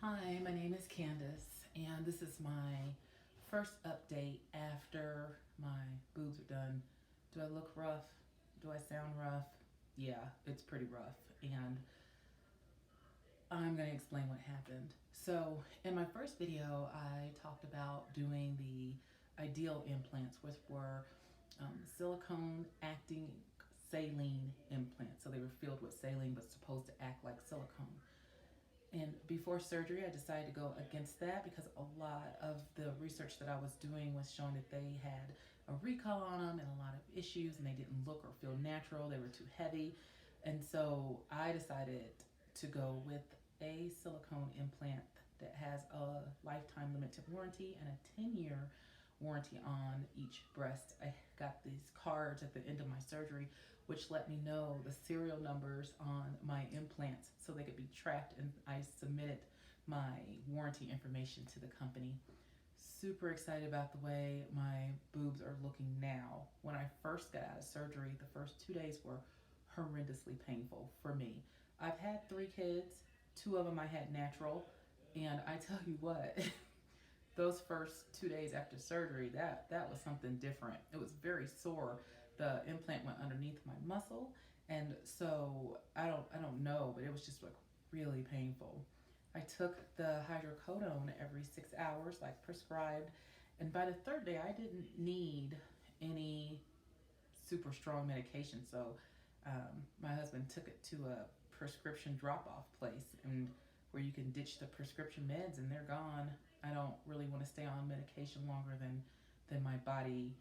Hi, my name is Candace, and this is my first update after my boobs are done. Do I look rough? Do I sound rough? Yeah, it's pretty rough, and I'm going to explain what happened. So, in my first video, I talked about doing the ideal implants, which were silicone acting saline implants. So, they were filled with saline but supposed to act like silicone. And before surgery, I decided to go against that because a lot of the research that I was doing was showing that they had a recall on them and a lot of issues, and they didn't look or feel natural. They were too heavy. And so I decided to go with a silicone implant that has a lifetime limited warranty and a 10-year warranty on each breast. I got these cards at the end of my surgery which let me know the serial numbers on my implants so they could be tracked, and I submitted my warranty information to the company. Super excited about the way my boobs are looking now. When I first got out of surgery, the first 2 days were horrendously painful for me. I've had 3 kids, 2 of them I had natural, and I tell you what, those first 2 days after surgery, that was something different. It was very sore. The implant went underneath my muscle, and so I don't know, but it was just like really painful. I took the hydrocodone every 6 hours, like prescribed, and by the 3rd day, I didn't need any super strong medication. So my husband took it to a prescription drop-off place, and where you can ditch the prescription meds and they're gone. I don't really want to stay on medication longer than my body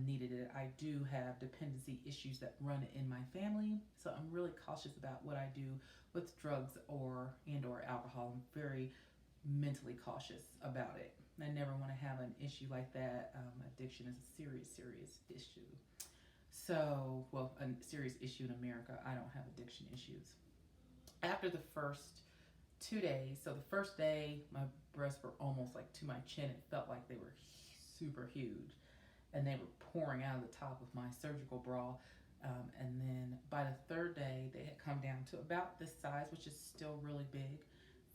needed it. I do have dependency issues that run in my family, so I'm really cautious about what I do with drugs or alcohol. I'm very mentally cautious about it. I never want to have an issue like that. Addiction is a serious issue. So, well, a serious issue in America. I don't have addiction issues. After the first 2 days, so the first day my breasts were almost like to my chin. It felt like they were super huge, and they were pouring out of the top of my surgical bra. And then by the 3rd day, they had come down to about this size, which is still really big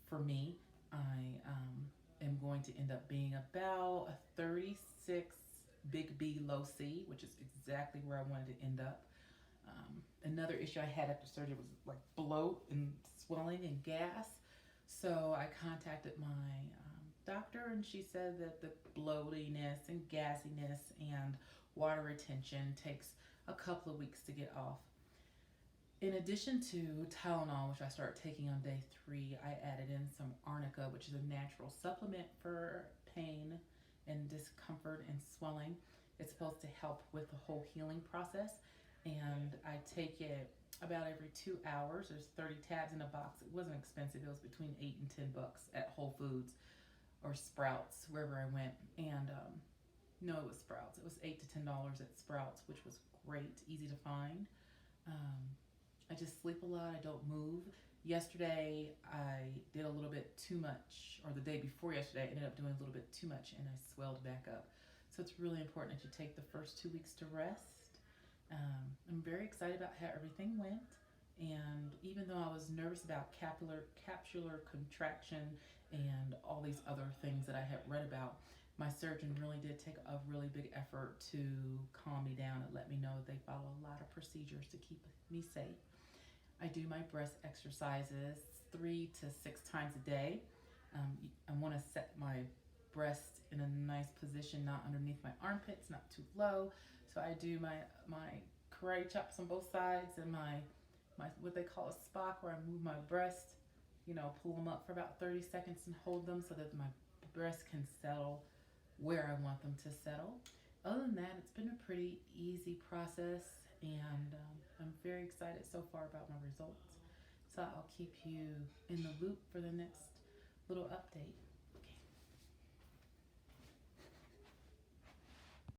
for me. I am going to end up being about a 36 big B low C, which is exactly where I wanted to end up. Another issue I had after surgery was like bloat and swelling and gas. So I contacted my doctor, and she said that the bloatiness and gassiness and water retention takes a couple of weeks to get off. In addition to Tylenol, which I started taking on day 3, I added in some arnica, which is a natural supplement for pain and discomfort and swelling. It's supposed to help with the whole healing process, and I take it about every 2 hours. There's 30 tabs in a box. It wasn't expensive. It was between $8 and $10 at Whole Foods or Sprouts, wherever I went. And no, it was Sprouts. It was $8 to $10 at Sprouts, which was great, easy to find. I just sleep a lot. I don't move. Yesterday, I did a little bit too much, or the day before yesterday, I ended up doing a little bit too much, and I swelled back up. So it's really important that you take the first 2 weeks to rest. I'm very excited about how everything went, and even though I was nervous about capsular contraction and all these other things that I had read about, my surgeon really did take a really big effort to calm me down and let me know that they follow a lot of procedures to keep me safe. I do my breast exercises 3 to 6 times a day. I want to set my breast in a nice position, not underneath my armpits, not too low. So I do my karate chops on both sides, and my what they call a Spock, where I move my breast, pull them up for about 30 seconds and hold them so that my breasts can settle where I want them to settle. Other than that, it's been a pretty easy process, and I'm very excited so far about my results. So I'll keep you in the loop for the next little update.